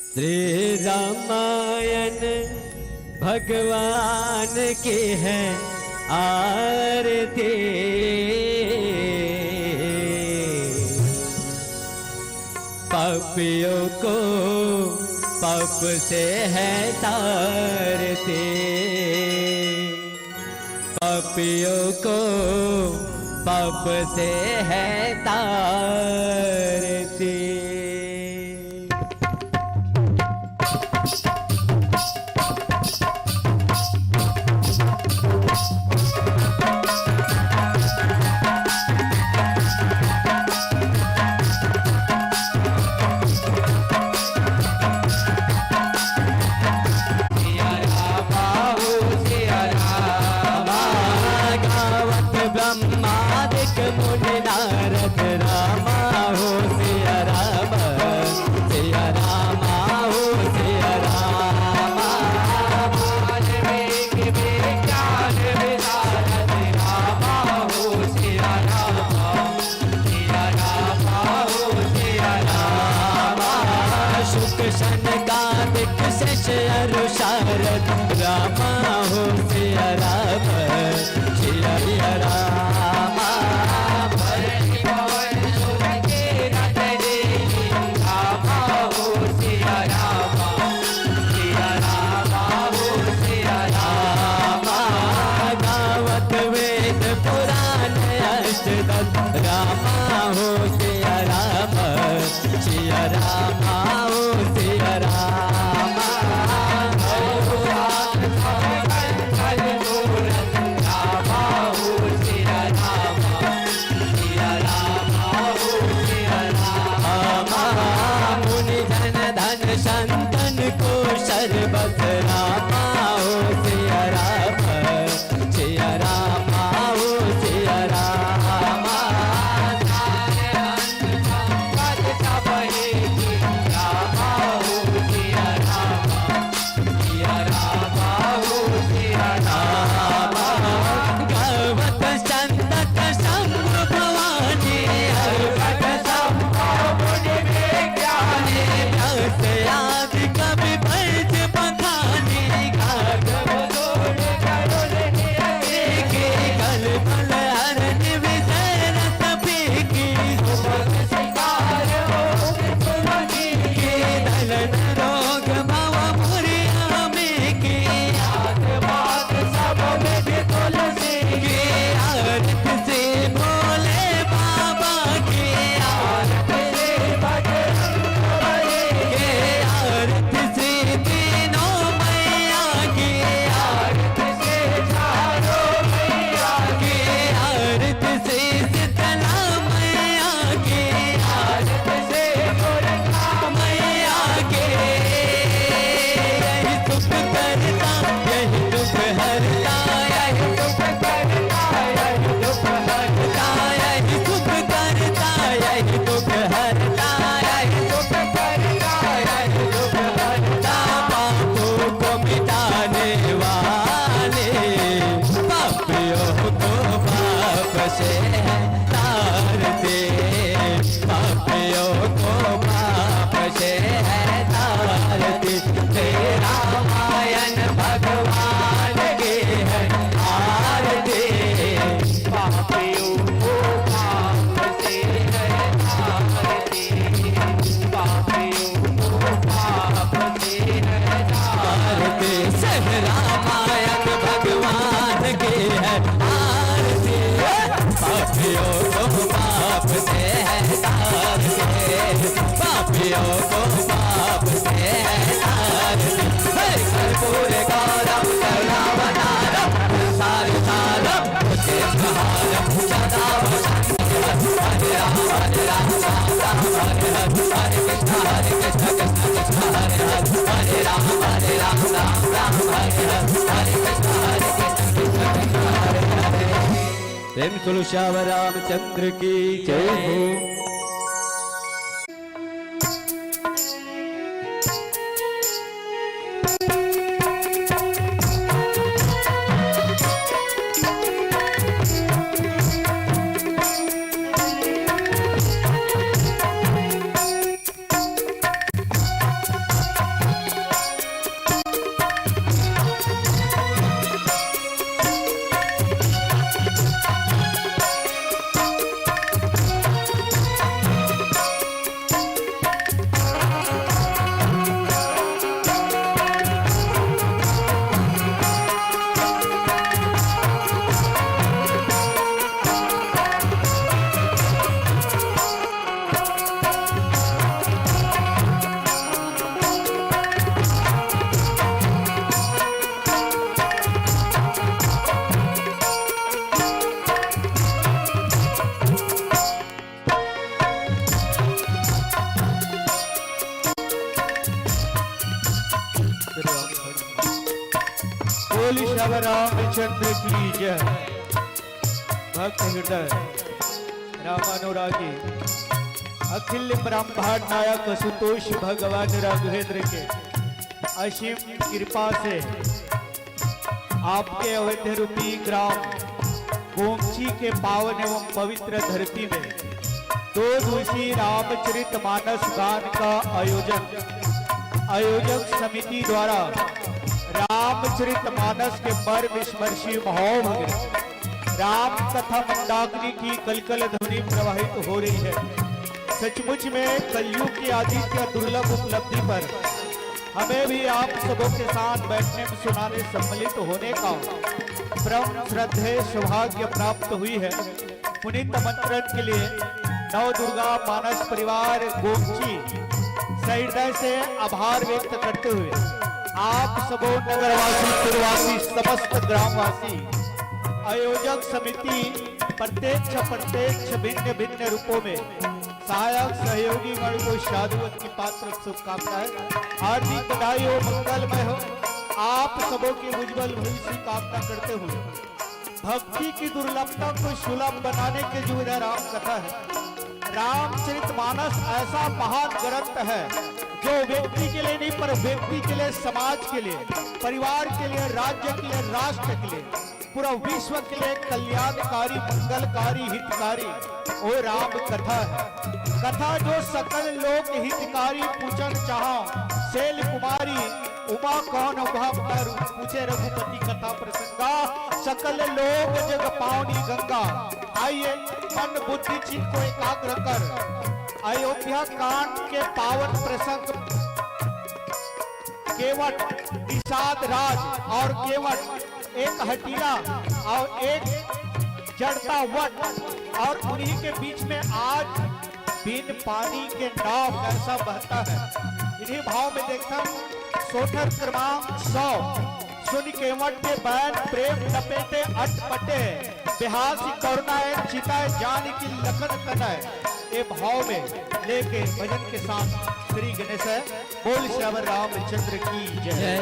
श्री रामायण भगवान की है आरती। पापियों को पाप से है तारती, पापियों को पाप से है तारती। ब्रह्मादिक मुनि नारद रामा हो सिया राम, सिया रामा हो सिया रामा। वाल्मीकि विज्ञान विशारद रामा हो सिया रामा, सिया रामा हो सिया रामा। शुक शनकादिक शश अरु शारद रामा हो सिया राम, सिया रामा। भरत पवन सुत के रतने रामा हो सिया रामा, सिया रामा हो सिया रामा। गावत वेद पुराण अष्टदश रामा हो सिया राम, सिया रामा हो सिया रामा। संतन को शरबत रामा हो सिया राम, सिया रामा हो सिया रामा। रामा हो सिया रामा, सिया रामा हो सिया रामा। गावत संतक संग भवानी, हरकत संभव मुनि विज्ञानी। याद कभी पैज बखानी, घाघव जोड़ करुण के कल बल हरन विजय रस पीकी। शिकार हो के दलन रोग भव मुरिया में की। याद बात सब विधि तुलसी की, आरत से बोले बाबा की। आरत से बजरंग आरत से तीनों मैया की, आरत से चारों मैया की। आरत से शीतला मैया की, आरत से गोरखा मैया की। यही दुख करता यही दुख हरता, यही दुख करता यही दुख हरता। यही दुख करता यही दुख हरता, यही दुख करता यही दुख हरता। पापों को मिटाने वाले, पापियों को पाप से तारते, पापियों को पाप से तारते। तेरा रामायण भगवान की है आरती। पापियों को पाप से तारती, पापियों को पाप से तारती। सब रामायण भगवान की है आरती। पापियों को पाप से तारती, पापियों को पाप से तारती। कर्पूर गौरम करुणावतारम संसार सारम भुजगेन्द्रहारम सदा वसंतम। हरे राम हरे राम राम राम हरे हरे। हरे कृष्ण कृष्ण कृष्ण हरे हरे। हरे राम राम राम हरे हरे। हरे कृष्ण कृष्ण हरे हरे। प्रेम तुलसियावर रामचंद्र की जय हो। बोली श्याम रामचंद्र की जय। भक्त हृदय रामानुरागी अखिल ब्रह्मांड नायक असुतोष भगवान राघवेंद्र के असीम कृपा से आपके अवैध रूपी ग्राम गोमची के पावन एवं पवित्र धरती में 2 दिवसीय रामचरितमानस गान का आयोजक समिति द्वारा रामचरितमानस के मर्म स्पर्शी महोत्सव में राम कथा मंदाकिनी की कलकल ध्वनि प्रवाहित हो रही है। सचमुच में कलयुग की आदित्य दुर्लभ उपलब्धि पर हमें भी आप सबों के साथ बैठने में सुनाने सम्मिलित होने का परम श्रद्धेय सौभाग्य प्राप्त हुई है। पुनीत आमंत्रण के लिए नव दुर्गा मानस परिवार गोमची हृदय से आभार व्यक्त करते हुए आप सबों नगरवासी पुरवासी समस्त ग्रामवासी आयोजक समिति प्रत्यक्ष भिन्न भिन्न रूपों में सहायक सहयोगी गण को शादुवत की पात्र शुभकामनाएं हार्दिक बधाई हो, मंगलमय हो। आप सबों की उज्जवल भविष्य कामना करते हुए भक्ति की दुर्लभता को सुलभ बनाने के जो राम कथा है। रामचरितमानस ऐसा महान ग्रंथ है जो व्यक्ति के लिए नहीं पर व्यक्ति के लिए, समाज के लिए, परिवार के लिए, राज्य के लिए, राष्ट्र के लिए, पूरा विश्व के लिए कल्याणकारी, मंगलकारी, हितकारी वो राम कथा है। कथा जो सकल लोक हितकारी पूछन चाहो शैल कुमारी उमा कौन उभा पूछे रघुपति कथा प्रसंगा सकल लोग जग पावनी गंगा। आइए मन बुद्धि चित्त को एकाग्र कर अयोध्या कांड के पावन प्रसंग केवट निषाद राज और केवट एक हटीला और एक जड़ता वट और उन्हीं के बीच में आज बिन पानी के नाव कैसा बहता है। इन्हीं भाव में देखता सोठर क्रमांक 100 सुन केवट के बैन प्रेम लपेटे अटपटे बेहासी करुणाए चिताए जान की लखन तनय। ये भाव में लेके भजन के साथ श्री गणेश बोल श्याम रामचंद्र की जय।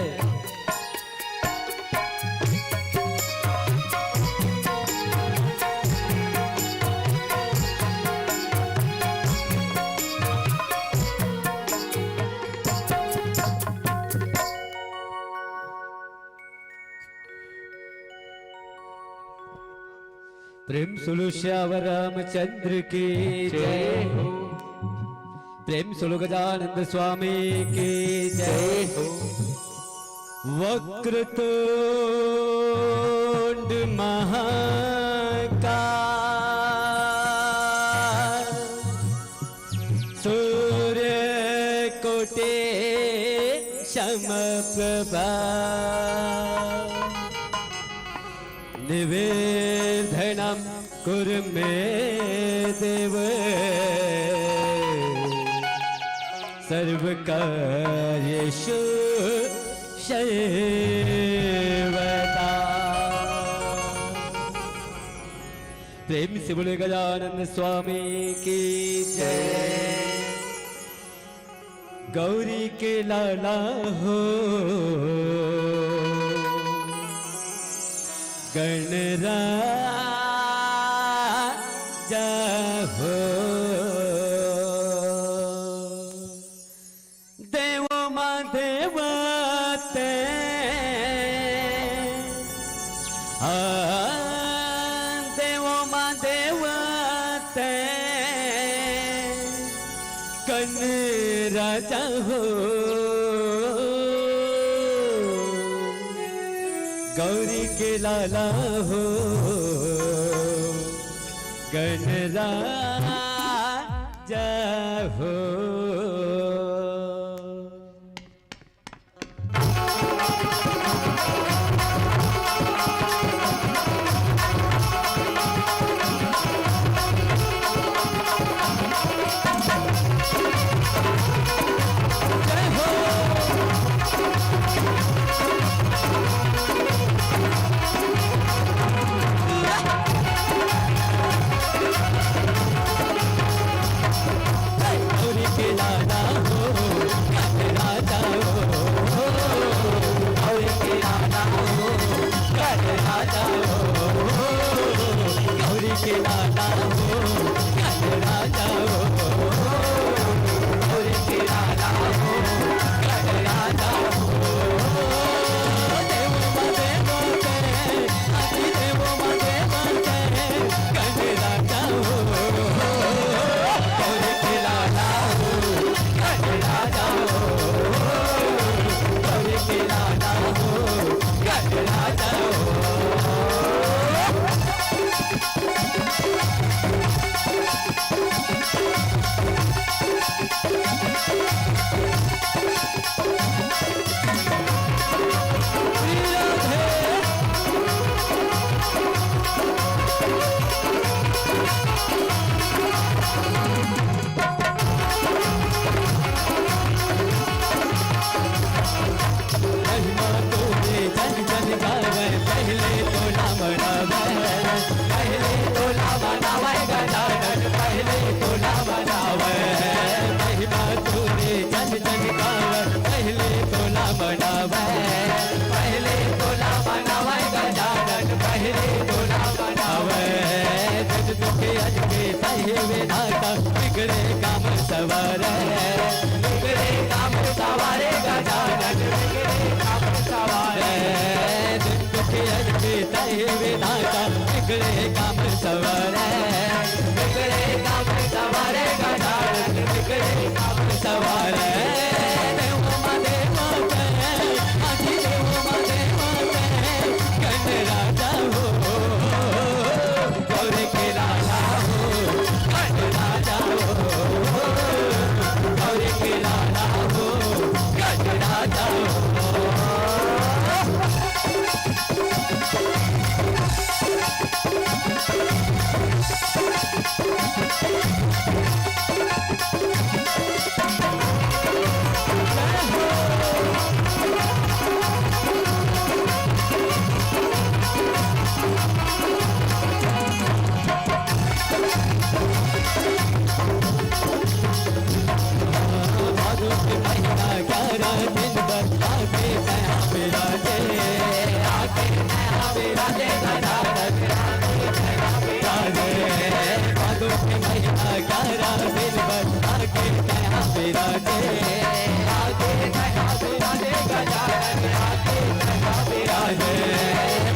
प्रेम सुलो श्याम रामचंद्र की जय हो। प्रेम सुलो गजानंद स्वामी की जय हो। वक्रतुंड महाकाय सूर्य कोटि समप्रभा निवेदनं कुरु मे देव सर्वकार्येषु सर्वदा। प्रेम से बोले गजानंद स्वामी की जय। गौरी के लाला हो गणराजा हो देव माधवते देव माधवते कन राजा हो गौरी के लाला हो गणराजा हो। राजा भादों के महीना 11 दिन भर आके नया बिराजे आके नया बिराजे गजानन राजे भादों के महीना 11 दिन भर आके नया बिराजे आके नया बिराजे गजानन आके नया बिराजे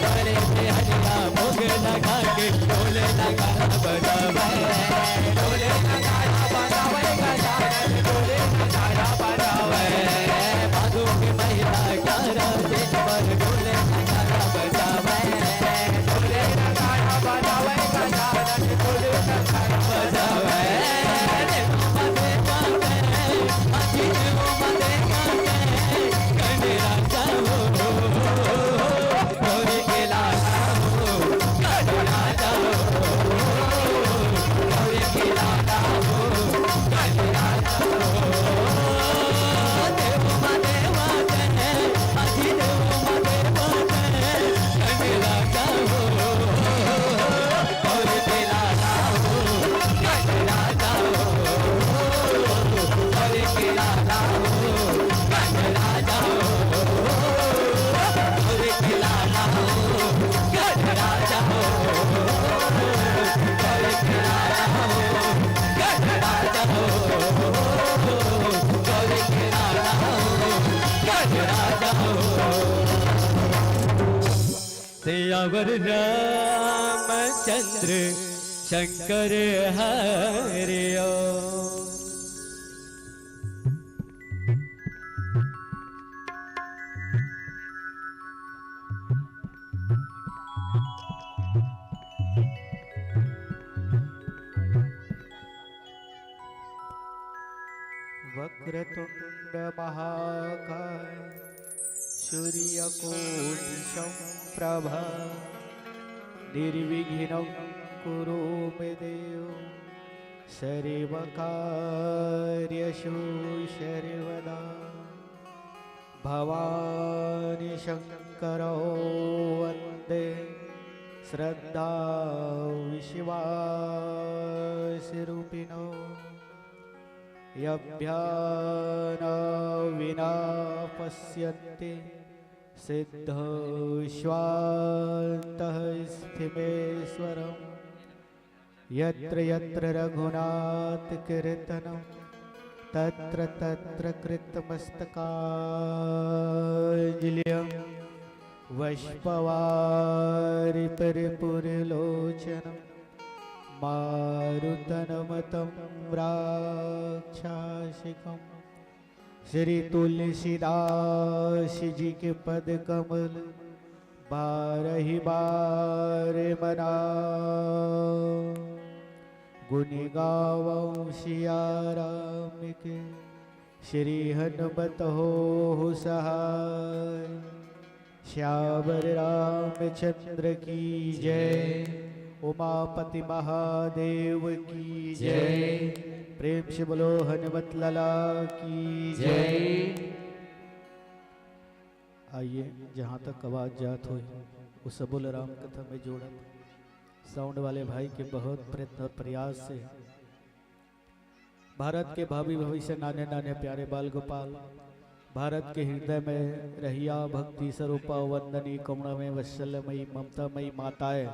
बड़े से हरिया भोग लगा के ढोले नगाड़ा बजावे ढोले नगाड़ा बजावे गजानन ढोले नगाड़ा बजावे भादों के महीना 11 दिन भर ढोले नगाड़ा बजावे ढोले नगाड़ा बजावे गजानन ढोले नगाड़ा बजावे मदे माते अजी वो मदे माते कने राजा हो गौरी के लाला हो कने राजा हो गौरी के लाला हो कने राजा हो देव मदे माते अजी देव मदे माते कने राजा हो गौरी के लाला हो कने राजा हो गौरी के लाला हो कने राजा हो गौरी के लाला हो कने राजा हो गौरी के लाला हो कने राजा हो गौरी के लाला हो कने राजा हो सियावर रामचंद्र शंकर हरिओ वक्रतुंड महाकाय सूर्यकोटि संप्रभा निर्विघ्नं कुरु मे देव सर्वकार्येषु सर्वदा भवानी शंकरो वंदे श्रद्धा विश्वासरूपिणो यभ्यान विना पश्यन्ति सिद्धो स्वान्तः स्थिमेश्वरम् यत्र यत्र रघुनाथ कीर्तनं तत्र तत्र कृतमस्तकाञ्जलिं वैष्पवारि परिपुरलोचनं मारुतनमतं राक्षासिकं श्री तुलसीदास जी के पद कमल 12 बार मना गुनि गावं सिया राम के श्री हनुमत हो सहाय श्यावर रामचंद्र की जय उमापति महादेव की जय प्रेम से बोलो हनुमत लाला की जय। आइए जहाँ तक आवाज जात हो उस सबुल राम कथा में जोड़ा साउंड वाले भाई के बहुत प्रयत्न और प्रयास से भारत के भावी भविष्य नाने नाने प्यारे बाल गोपाल भारत के हृदय में रहिया भक्ति स्वरूपा वंदनी करुणामय वत्सलमयी ममतामयी माताएं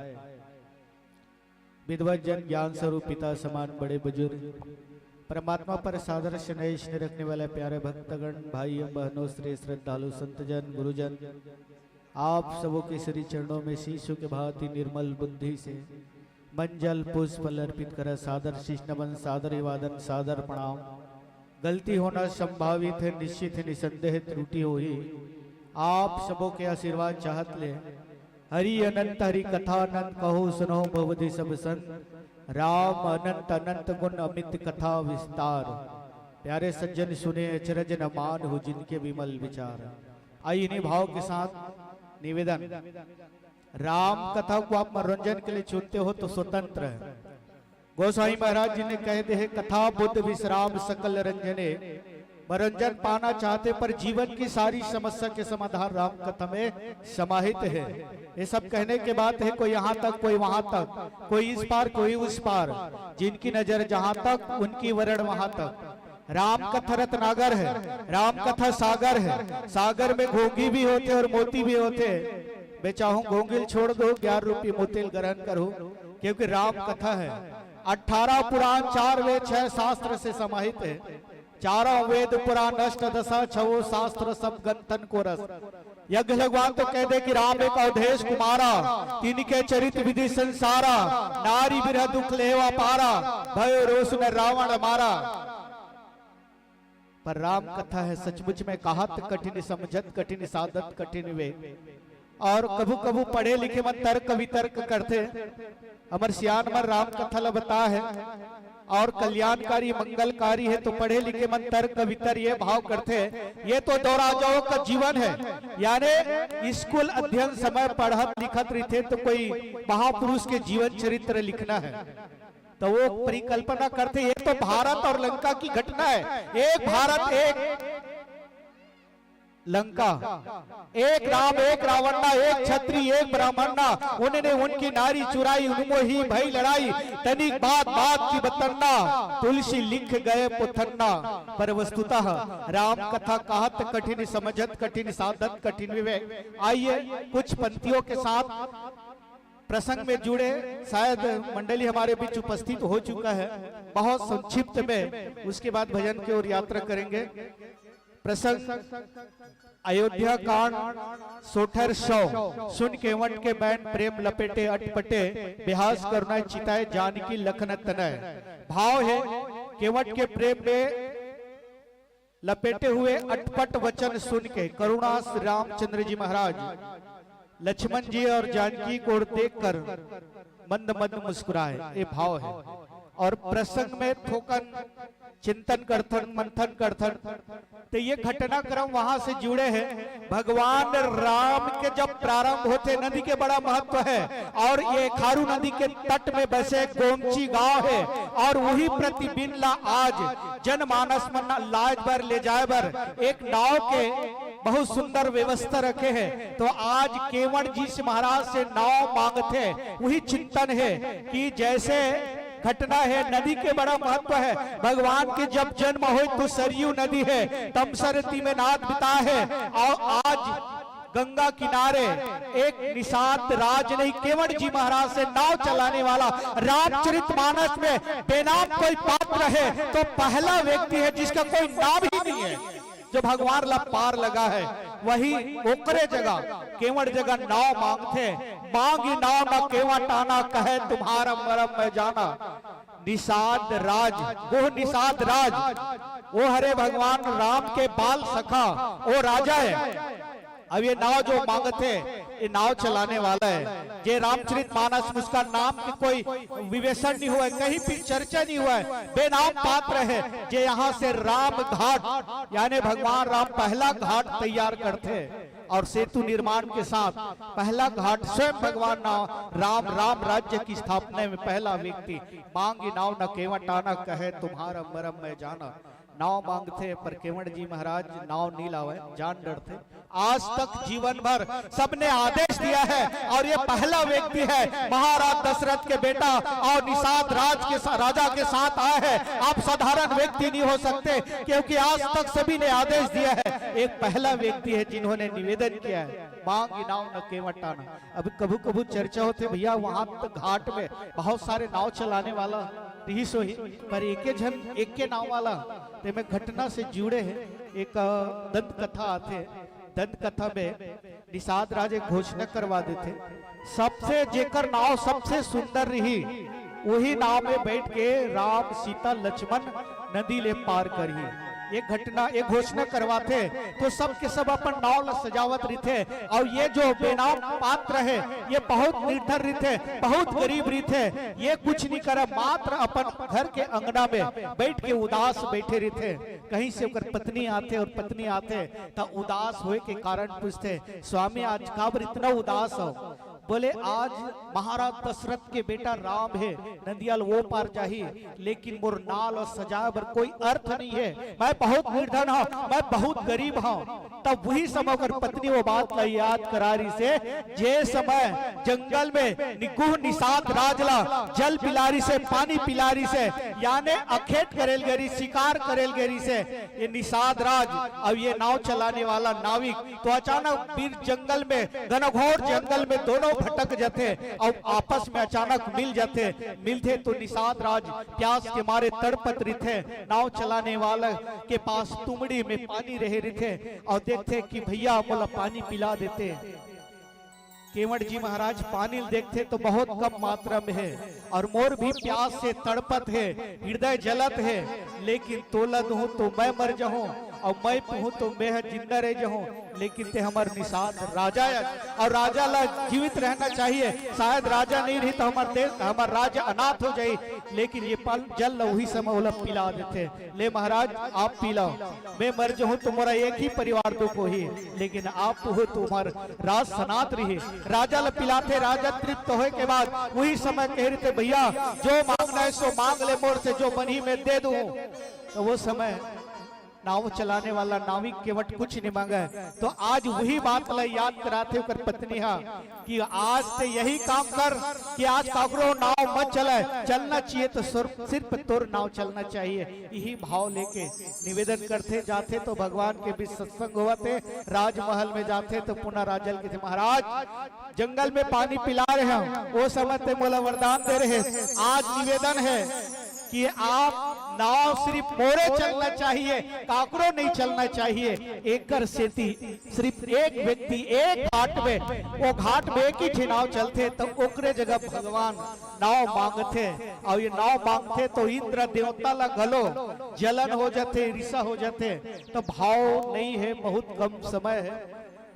विद्वत जन ज्ञान स्वरूप पिता समान बड़े बुजुर्ग परमात्मा पर सादर स्नेह रखने वाले प्यारे भक्तगण भाई बहनों श्री श्रद्धालु संतजन गुरुजन आप सबों के श्री चरणों में शीशु के भांति निर्मल बुद्धि से मंजल पुष्प अर्पित कर सादर शीश नमन सादर अभिवादन सादर प्रणाम। गलती होना संभावित है, निश्चित है, निसंदेह त्रुटि हो ही आप सबों के आशीर्वाद चाहत ले। हरि अनंत हरि कथा अनंत कहो सुनो भवदि सब संत राम अनंत अनंत गुण अमित कथा विस्तार। प्यारे सज्जन सुने अचरज न मान हो जिनके विमल विचार। आई इन्हीं भाव के साथ निवेदन, राम कथा को आप मनोरंजन के लिए चुनते हो तो स्वतंत्र है। गोसाई महाराज जी ने कह दे कथा बुद्ध विश्राम सकल रंजने, मनोरंजन पाना चाहते पर जीवन की सारी समस्या के समाधान राम कथा में समाहित है। ये सब कहने के बाद है कोई यहाँ तक कोई वहां तक, कोई इस पार कोई उस पार, जिनकी नजर जहां तक उनकी वरण वहां तक। राम कथा रत्नागर है, राम कथा सागर है, सागर में घोंगी भी होते और मोती भी होते। मैं चाहूं घोंगिल छोड़ दो, 11 रुपये मोतिल ग्रहण करो, क्योंकि राम कथा है। 18 पुराण 4 वेद 6 शास्त्र से समाहित है। चारों वेद पुराण अष्टदशा 6 शास्त्र सब गंतन को रस। यज्ञ भगवान तो कह दे कि राम एक अवधेश कुमारा, तिनके चरित विधि संसारा, नारी बिरह दुख लेवा पारा, भय रोष में रावण मारा। पर राम कथा है सचमुच में कहत कठिन समझत कठिन साधत कठिन वे। और कभू कभू पढ़े लिखे मन तर्क वितर्क करते, अमर सियान मर राम कथा लबता है और कल्याणकारी मंगलकारी है। तो पढ़े लिखे मन तर्क वितर ये भाव करते, ये तो दो राजाओं का जीवन है। यानी स्कूल अध्ययन समय पढ़त लिखत रहते तो कोई महापुरुष के जीवन चरित्र लिखना है, तो वो परिकल्पना करते ये तो भारत और लंका की घटना है। एक भारत एक लंका, एक राम एक रावणना, एक क्षत्रिय एक ब्राह्मणना, उन्होंने उनकी नारी चुराई, उनमें ही भई लड़ाई, तनिक बात बात की बतन्ना, तुलसी लिख गए पुथन्ना। पर वस्तुतः राम कथा कहत कठिन समझत कठिन साधत कठिन विवेक। आइए कुछ पंक्तियों के साथ प्रसंग में जुड़े। शायद मंडली हमारे बीच उपस्थित हो चुका है, बहुत संक्षिप्त में उसके बाद भजन की ओर यात्रा करेंगे। प्रसंग अयोध्या कांड सोठर सौ, सुन केवट के बैन प्रेम लपेटे अटपटे, बेहास करुणा चिताए जानकी लखन तनय। भाव है केवट के प्रेम में लपेटे हुए अटपट वचन सुन के करुणा श्री रामचंद्र जी महाराज लक्ष्मण जी और जानकी को देखकर मंद मंद मुस्कुराए, ये भाव है। और प्रसंग में थोकन चिंतन करथन मंथन करथन, तो ये घटनाक्रम वहां से जुड़े हैं। भगवान राम के जब प्रारंभ होते, नदी के बड़ा महत्व है और ये खारू नदी के तट में बसे गोमची गांव है और वही प्रतिबिंब ला आज जनमानस मन लाज बर ले जाए बर एक नाव के बहुत सुंदर व्यवस्था रखे हैं। तो आज केवट जी से महाराज से नाव मांगते, वही चिंतन है कि जैसे घटना है, नदी के बड़ा महत्व है। भगवान के जब जन्म हो तो सरयू नदी है, तमसरती में नाद बिता है। और आज गंगा किनारे एक निषाद राज नहीं, केवट जी महाराज से नाव चलाने वाला रामचरितमानस में बेनाम कोई पात्र है तो पहला व्यक्ति है जिसका कोई नाम ही नहीं है, जो भगवान ला पार लगा है। वही ओकरे जगह केवट जगह नाव मांगते, मांगी नाव ना केवट आना, कहे तुम्हारा मरम मैं जाना। निषाद राज, वो निषाद राज, वो हरे भगवान राम के बाल सखा, वो राजा है। अब ये नाव जो मांगते, ये नाव चलाने वाला है। ये रामचरितमानस में उसका नाम की कोई विवेचन नहीं हुआ है, कहीं भी चर्चा नहीं हुआ है, बेनाम पात्र है। जे यहाँ से राम घाट यानी भगवान राम पहला घाट तैयार करते और सेतु निर्माण के साथ पहला घाट स्वयं भगवान राम राज्य की स्थापना में पहला व्यक्ति। मांगी नाव न केवट आना, कहे तुम्हारा मरम मैं जाना। नाव मांगते पर केवट जी महाराज नाव नहीं लावे, जान डरते। आज तक जीवन भर सबने आदेश दिया है और ये पहला व्यक्ति है, महाराज दशरथ के बेटा और निषाद राजा के साथ आए हैं। आप साधारण व्यक्ति नहीं हो सकते, क्योंकि आज तक सभी ने आदेश दिया है। एक पहला व्यक्ति है जिन्होंने निवेदन किया है, मांगी नाव न केवट आना। अब कभू कभू चर्चा होते भैया वहां तक घाट में बहुत सारे नाव चलाने वाला रही सो ही, पर एक के नाव वाला ते में घटना से जुड़े हैं। एक दंत कथा आते, दंत कथा में निषाद राजे घोषणा करवा देते, सबसे जेकर नाव सबसे सुंदर रही वही नाव में बैठ के राम सीता लक्ष्मण नदी ले पार करिए। ये घटना ये घोषणा करवाते तो सब के सब अपन नाव ल सजावत रहे और ये जो बेनाम पात्र है ये बहुत निर्धर रहे, बहुत गरीब रहे, ये कुछ नहीं करे, मात्र अपन घर के अंगना में बैठ के उदास बैठे रहे। कहीं से ओकर पत्नी आते और पत्नी आते तो उदास होए के कारण पूछते, स्वामी आज काबर इतना उदास हो? बोले आज महाराज दशरथ के बेटा राम है, नदियाल वो पार जाही, लेकिन मोर नाल और सजाए बर कोई अर्थ नहीं है, मैं बहुत निर्धन हूँ, मैं बहुत गरीब हूँ। तब वही समय कर पत्नी वो बात का याद करारी से, जे समय जंगल में निगुह निषाद राजला जल पिलारी से पानी पिलारी से यानी अखेट करेल गरी शिकार करेल गरी से ये निषाद राज अब ये नाव चलाने वाला नाविक तो अचानक बीर जंगल में घनघोर जंगल में दोनों भटक जाते और आपस में अचानक मिलते तो निषाद राज प्यास के मारे तड़पत रहे थे। नाव चलाने वाला के पास तुमड़ी में पानी रहे थे और देखते कि भैया बोला पानी पिला देते। केवट जी महाराज पानी देखते तो बहुत कम मात्रा में है और मोर भी प्यास से तड़पत है, हृदय जलत है, लेकिन तोलद हूँ तो मैं मर जाऊं और मैं हूँ तो मैं जिंदा रह जाऊं, लेकिन ते हमार निषाद राजा है और राजा ला जीवित रहना चाहिए, शायद राजा नहीं रही तो हमार देश हमार राज्य अनाथ हो जाए, लेकिन ये पल जल वही समय वो पिला देते। ले महाराज आप पिलाओ, मैं मर जाऊं तुम्हारा एक ही परिवार दुख ही, लेकिन आप हो तुम्हार राज सनात रही। राजा ला पिलाते, राजा तृप्त होए के बाद वही समय कह रहे थे भैया जो मांगना है सो मांग ले मोर से, जो बनी में दे दूं। तो वो समय नाव चलाने वाला नाविक केवट कुछ नहीं मांगा है, तो आज वही बात ला याद कराते कर पत्नी कि आज ते यही काम कर कि आज काकरो नाव मत चले, चलना चाहिए तो सिर्फ तोर नाव चलना चाहिए, यही भाव लेके निवेदन करते जाते। तो भगवान के बीच सत्संग हुआ थे, राजमहल में जाते तो पुनः राजल के थे महाराज जंगल में पानी पिला रहे हैं, वो समय ते मोला वरदान दे रहे, आज निवेदन है कि आप नाव सिर्फ मोरे चलना चाहिए, काकरो नहीं चलना चाहिए। एक कर सेती सिर्फ एक व्यक्ति एक घाट में, वो घाट में एक ही नाव चलते तो ओकरे जगह भगवान नाव मांगते और ये नाव मांगते तो इंद्र देवता ला गलो जलन हो जाते, ऋषा हो जाते। तो भाव नहीं है, बहुत कम समय है,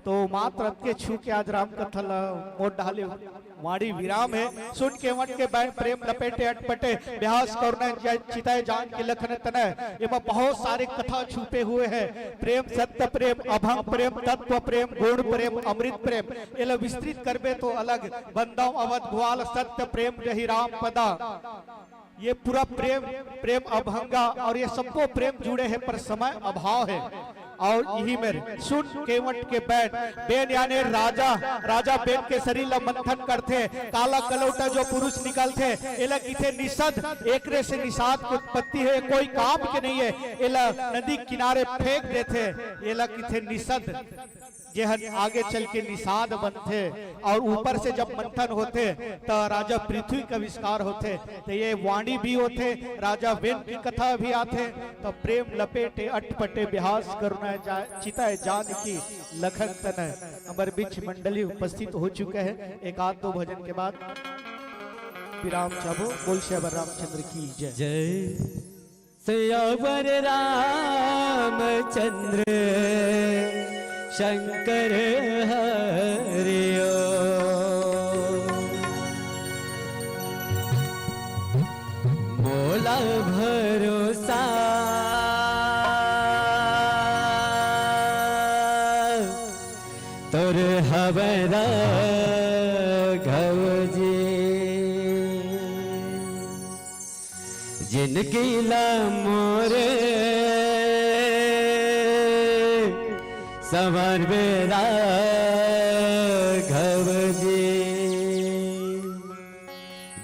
तो मात्र के छू के आज राम कथा मोट डाले वाणी विराम है। सुन के वट के बैठ प्रेम लपेटे अटपटे ब्यास करना चिताए जान के लखन तने, ये बहुत सारे कथा छुपे हुए हैं। प्रेम सत्य प्रेम, अभंग प्रेम, तत्व प्रेम, गुण प्रेम, अमृत प्रेम, ये विस्तृत करबे तो अलग बंदाव अवध ग्वाल सत्य प्रेम रही राम पदा, ये पूरा प्रेम अभंगा और ये सबको प्रेम जुड़े हैं, पर समय अभाव है। और यही मेरे सुन केवट के बैठ बेन यानी राजा बेन के शरीर ला मंथन करते, काला कलौटा जो पुरुष निकलते एला किथे निषद एकरे से निषाद की उत्पत्ति है, कोई काम के नहीं है, एला नदी किनारे फेंक देते, एला किथे निषद जे आगे चल के निषाद बनते और ऊपर से जब मंथन होते तो राजा पृथ्वी का विस्तार होते। तो ये वाणी भी होते, राजा वेन की कथा भी आते। तो प्रेम लपेटे अटपटे बिहास करना चिताए जान की लखन तन हमारे बीच मंडली उपस्थित हो चुके हैं। एक आध दो भजन के बाद विराम चाहो। बोल श्यावर रामचंद्र की जय। जय श्यावर रामचंद्र शंकर हरिओ। मोला भरोसा तोर हवरा घवजी, जिनकी ला मोरे सवार बेरा घवजी,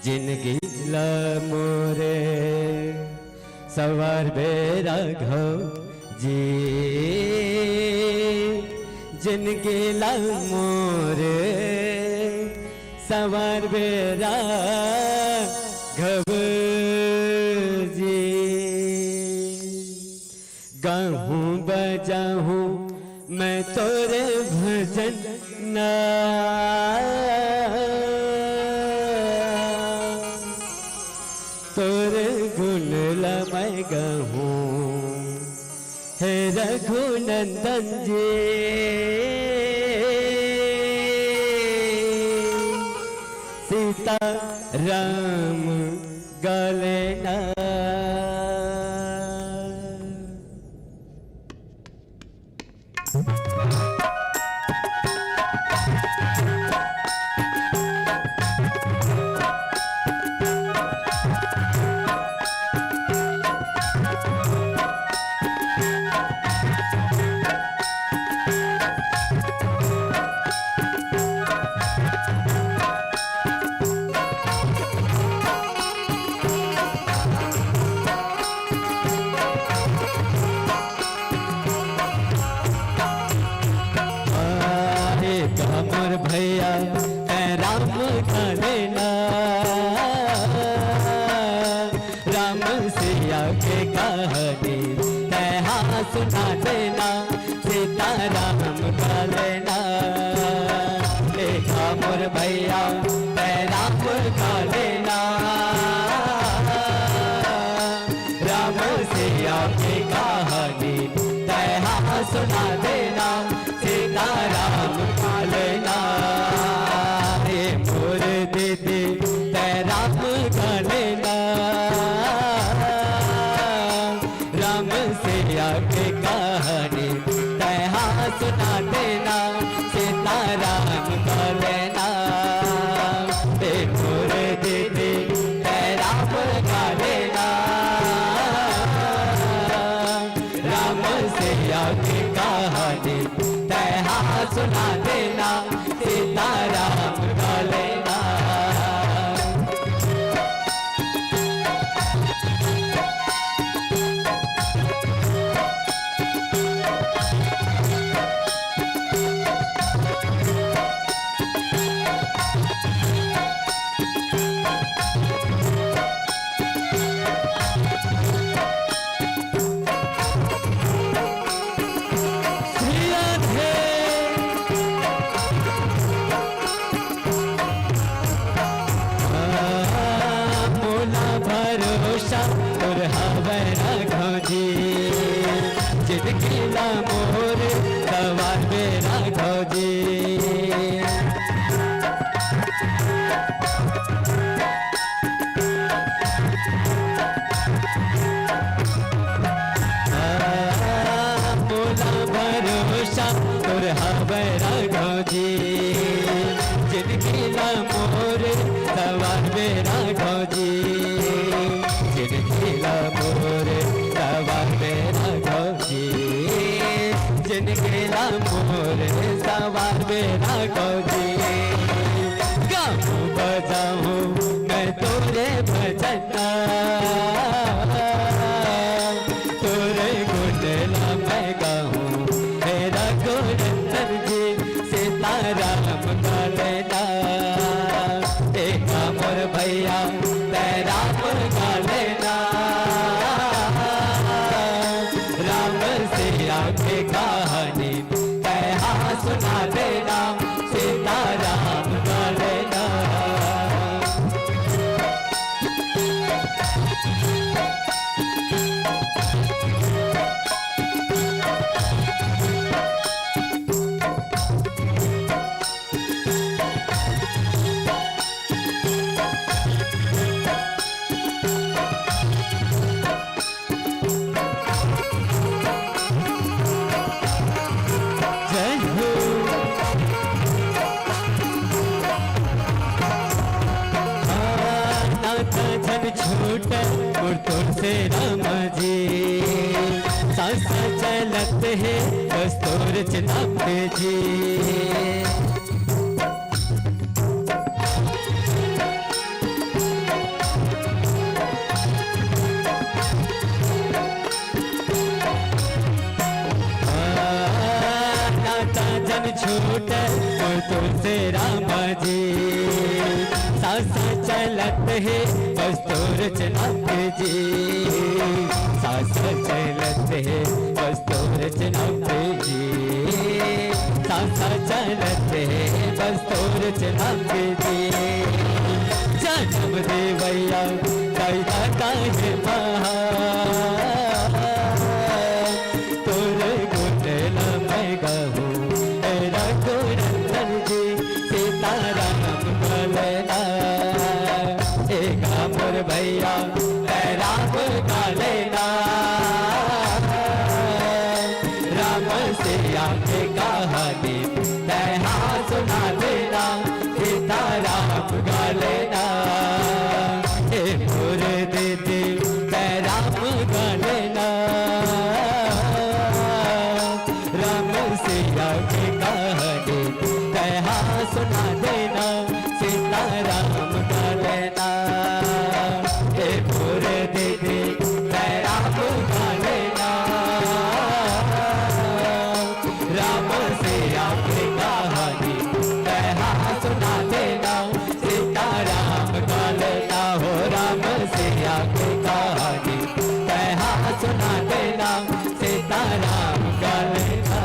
जिनकी ला मोरे सवार बेरा घवजी, जिनकी ला मोरे सवार बेरा घवजी। गाहूं बजाहूं मैं तोरे भजन ना, तोरे गुण ला मैं गाहूं संजे सीता राम गलना हमर भैया राम का लेना राम सिया के कहानी तैहा सुना देना सीता राम का लेना देखा मोर भैया राम का लेना राम सिया के कहानी तैहा सुना देना सीता राम का लेना रे मोर दीदी राम का लेना राम सिया के कहानी तैहा सुना देना सीता राम का लेना रे मोर दीदी राम का लेना राम सिया की कहानी तैहा सुना देना सीता राम का लेना जिनकी मोर सवार मेरा घोजी मोला भरोसा तुर हमारा घोजी जिनकी मोर सवार मेरा घोजी जिनकी मोर सवार मेरा घोजी जिनके मोर सवार मेरा घोजी गाऊं बजाऊं मैं तोरे भजना तोरे गुणला मैं गाऊं मेरा गुणंदर जी सीता राम का लेना देखा मोर भैया राम का लेना राम सिया के कहानी तैहा सुना देना सीता राम का लेना छूट तुर से राम जी सांस चलत है कस्तूर चिनाप जी छूट तुझसे राम जी सांस चलत है कस्तूर चिनाप जी सांस चलत है कस्तूर चिनाप जी सांस चलत है कस्तूर चिनाप जी जन्म देवैया कैला काहे महा तोर गुटला सिया राम गा लेना, राम सिया की कहानी तैहा सुना देना, सीता राम गा लेना, हे मोर दीदी राम गा लेना, राम सिया की कहानी तैहा सुना देना, सीता राम गा लेना, हे मोर दीदी राम गा लेना, राम सिया की कहानी तैहा सुना देना, सीता राम गा लेना, हो राम सिया की कहानी तैहा सुना देना, सीता राम गा लेना,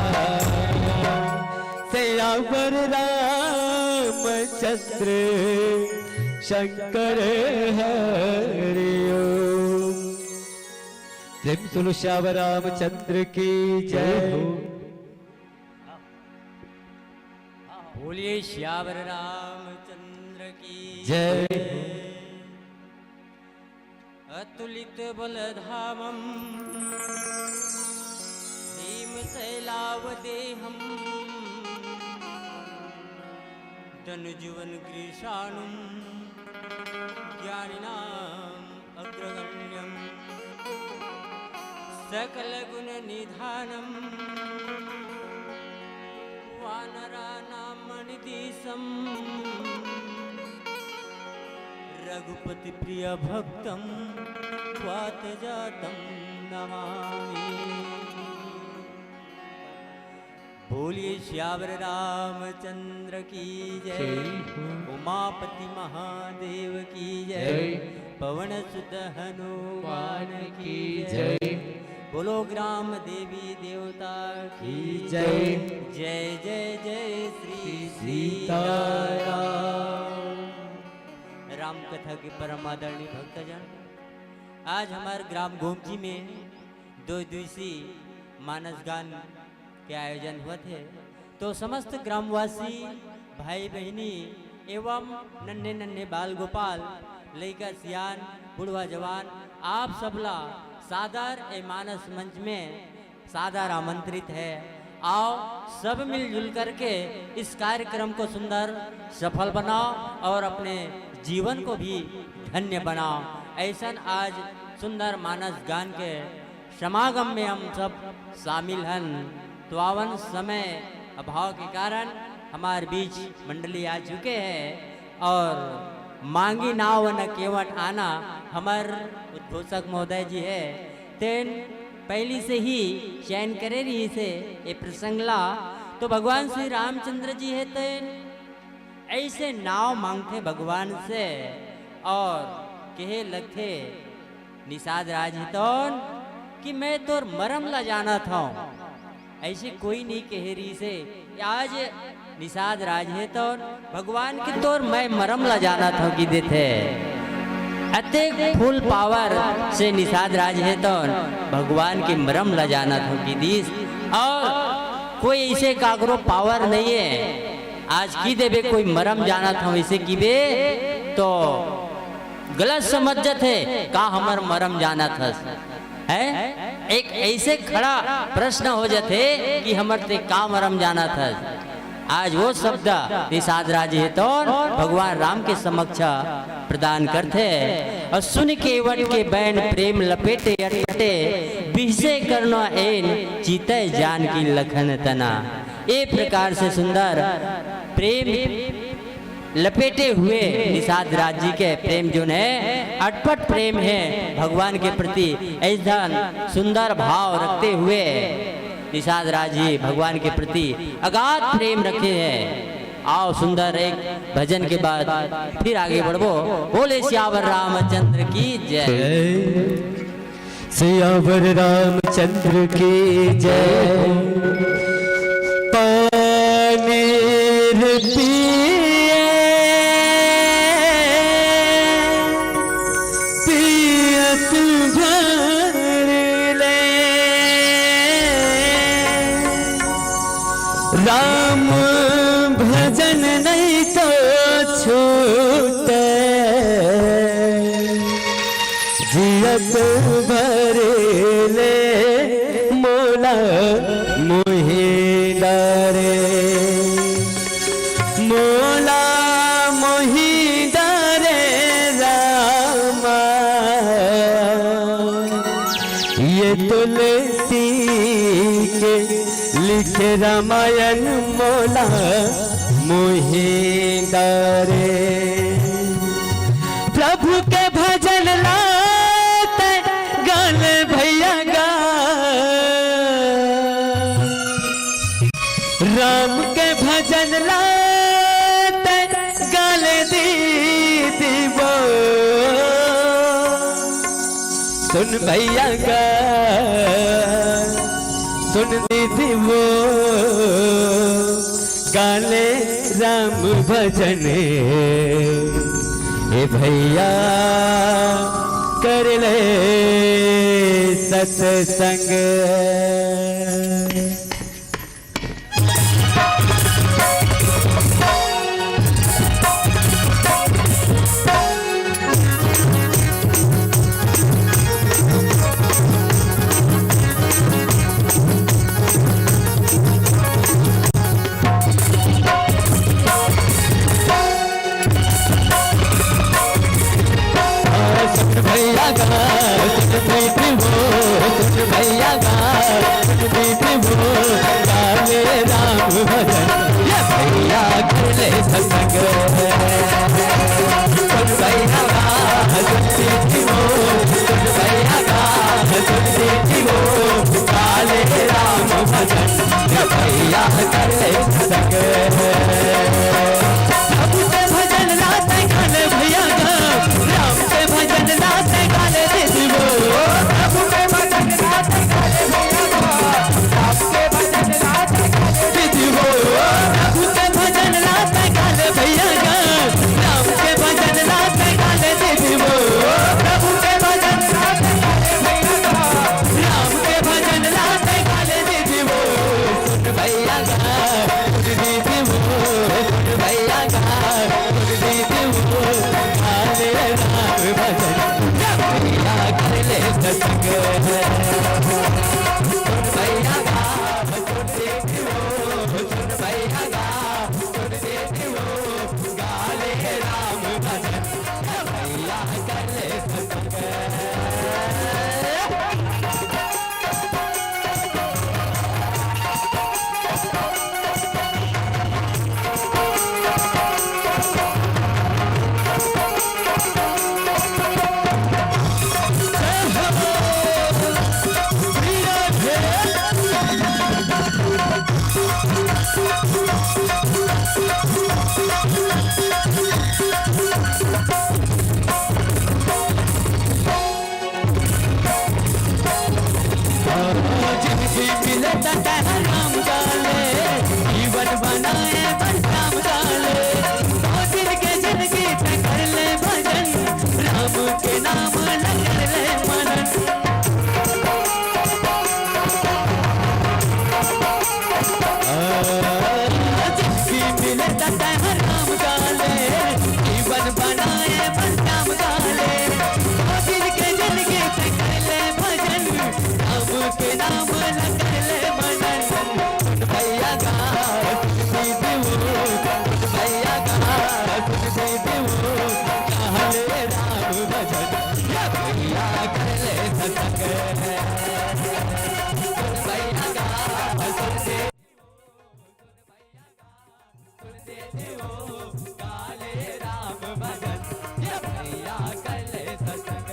सियावर रामचंद्र शंकर हरिओ। प्रेम सुनो श्यावर रामचंद्र की जय हो। बोलिए श्यावर रामचंद्र की जय। अतुलित बलधामं भीमशैलावदेहं धनुजुवन ग्रीषाणुं ज्ञानिनाम् अग्रगण्यं सकलगुणनिधानं वानराणां मणिदीशं रघुपति प्रिय भक्तं वातजातं नमामि। बोलिए श्यावर रामचंद्र की जय, उमापति महादेव की जय, पवन सुत हनुमान की जय, बोलो ग्राम देवी देवता की जय, जय जय जय श्री सीताराम। राम कथा के परम आदरणीय भक्तजन, आज हमारे ग्राम गोमती में 2 दिवसीय मानस गान के आयोजन हुए थे। तो समस्त ग्रामवासी भाई बहनी एवं नन्हे नन्हे बाल गोपाल लड़का सियान बुढ़वा जवान आप सबला सादर ए मानस मंच में सादर आमंत्रित है। आओ सब मिलजुल करके इस कार्यक्रम को सुंदर सफल बनाओ और अपने जीवन को भी धन्य बनाओ। ऐसा आज सुंदर मानस गान के समागम में हम सब शामिल हैं। तो आवन समय अभाव के कारण हमारे बीच मंडली आ चुके हैं और मांगी नाव न केवट आना हमार उद्घोषक महोदय जी है। तेन पहली से ही चयन करे रही से ये प्रसंगला तो भगवान श्री रामचंद्र जी है तेन ऐसे नाव मांगते भगवान से और कहे लगते निषाद राज हितौन कि मैं तोर मरम ला जाना था। ऐसे कोई नहीं कह रही से आज निषाद राज है तो भगवान की तोर मैं मरम ला जाना था कि देते अत्यक फुल पावर से निषाद राज है तो भगवान की मरम ला जाना था कि दीस और कोई ऐसे कागरो पावर नहीं है आज की देवे कोई मरम जाना था वैसे की बे तो गलत समझ जाते का हमार मरम जाना था है। एक ऐसे खड़ा प्रश्न हो जाते कि हमारे ते का मरम जाना था। आज वो शब्द निषाद राज है तो भगवान राम के समक्ष प्रदान करते और सुन के वट के बैन प्रेम लपेटे अटपटे बिहसे करना एन चीते जान की लखन तना। ये प्रकार से सुंदर प्रेम लपेटे हुए निषाद राज जी के प्रेम जो है अटपट प्रेम है भगवान के प्रति ऐसा सुंदर भाव रखते हुए निषाद राज जी भगवान के प्रति अगाध प्रेम रखे हैं। आओ सुंदर एक भजन के बाद फिर आगे बढ़ो। बोले श्यावर रामचंद्र की जय। श्यावर रामचंद्र की जय। पानीर राम भजन नहीं तो छूटे मोला मोहि डरे रामा, ये तुलसी के लिखे रामायण मोला मोहि डरे। प्रभु के भजन लाते गाल भैया गा, राम के भजन लाते गाल दीदी वो, सुन भैया गा सुन दीदी वो, गाले राम भजन ए भैया कर ले सत्संग। भैया गा बेटी वो, भैया गा बेटी वो, गाले राम भजन ये भैया कर ले सत्संग। भैया गा बेटी वो, भैया गा बेटी वो, गाले राम भजन ये भैया कर ले सत्संग। भजन लाते गाले भैया गा, राम के भजन लाते गाले दीदी वो, प्रभु के भजन लाते गाले भैया गा, राम के भजन लाते गाले दीदी वो, प्रभु के भजन लाते गाले भैया गा, राम के भजन लाते गाले दीदी वो, प्रभु के भजन लाते गाले भैया गा, राम के भजन लाते गाले दीदी वो, सुन भैया गा दीदी वो, सुन भैया गा दीदी वो, गाले राम भजन भैया कर ले सत्संग। भैया गा सुन दीदी वो, सुन भैया गा सुन दीदी वो, गाले राम भजन भैया कर ले सत्संग। जिंदगी मिले राम गाले, जीवन बनाए बस राम गाले, दिन के जिंदगी पे कर ले भजन, राम के नाम लग ले मनन। जिंदगी मिले राम गाले, जीवन बनाए बस राम गाले, दिन के जिंदगी पे कर ले भजन, राम के नाम लग ले मनन। भैया गा दीदी वो, भैया गा दीदी वो, गाले राम भजन ये भैया कर ले सत्संग। भैया गा दीदी वो, गाले राम भजन ये भैया कर ले सत्संग।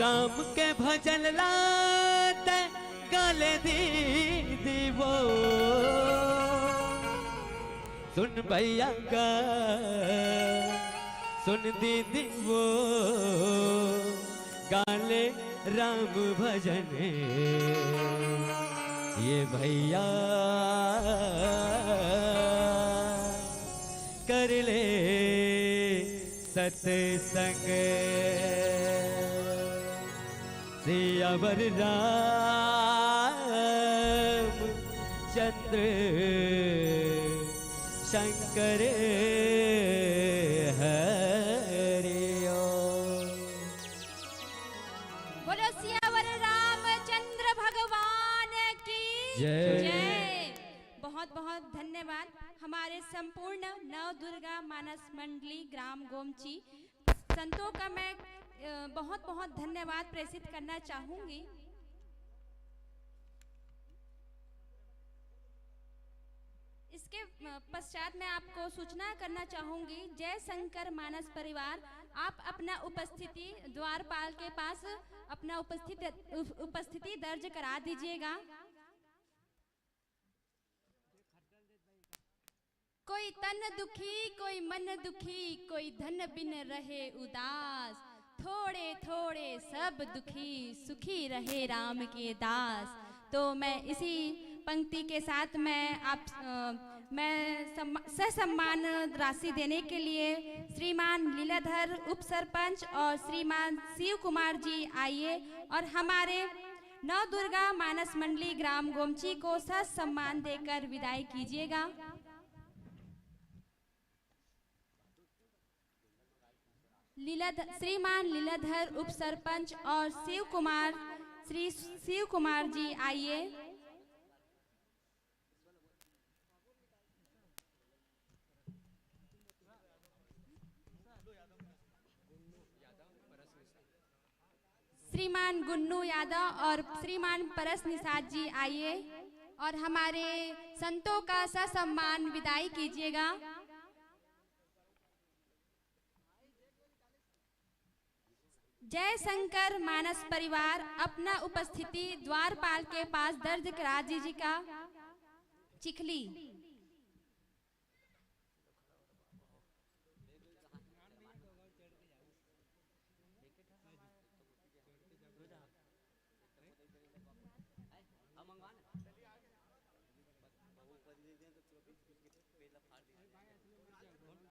राम के भजन लात गाले दीवो सुन भैया का सुन दीदी वो गाले राम भजन ये भैया कर ले सत्संग सियावर राम चंद्र शंकर हरिओ। बोलो सियावर रामचंद्र भगवान की जय। बहुत बहुत धन्यवाद। हमारे संपूर्ण नव दुर्गा मानस मंडली ग्राम गोमची संतों का मैं बहुत बहुत धन्यवाद प्रेषित करना चाहूंगी। इसके पश्चात मैं आपको सूचना करना चाहूंगी। जय शंकर मानस परिवार, आप अपना उपस्थिति द्वारपाल के पास अपना उपस्थिति दर्ज करा दीजिएगा। कोई तन दुखी, कोई मन दुखी, कोई धन बिन रहे उदास, थोड़े थोड़े सब दुखी, सुखी रहे राम के दास। तो मैं इसी पंक्ति के साथ मैं ससम्मान राशि देने के लिए श्रीमान लीलाधर उप सरपंच और श्रीमान शिव कुमार जी आइए और हमारे नव दुर्गा मानस मंडली ग्राम गोमची को ससम्मान देकर विदाई कीजिएगा। श्रीमान लीलाधर उप सरपंच और श्री शिव कुमार जी आइए। श्रीमान गुन्नू यादव और श्रीमान परस निषाद जी आइए और हमारे संतों का ससम्मान विदाई कीजिएगा। जय शंकर मानस परिवार, अपना उपस्थिति द्वारपाल के पास दर्ज करा दीजिएगा। चिखली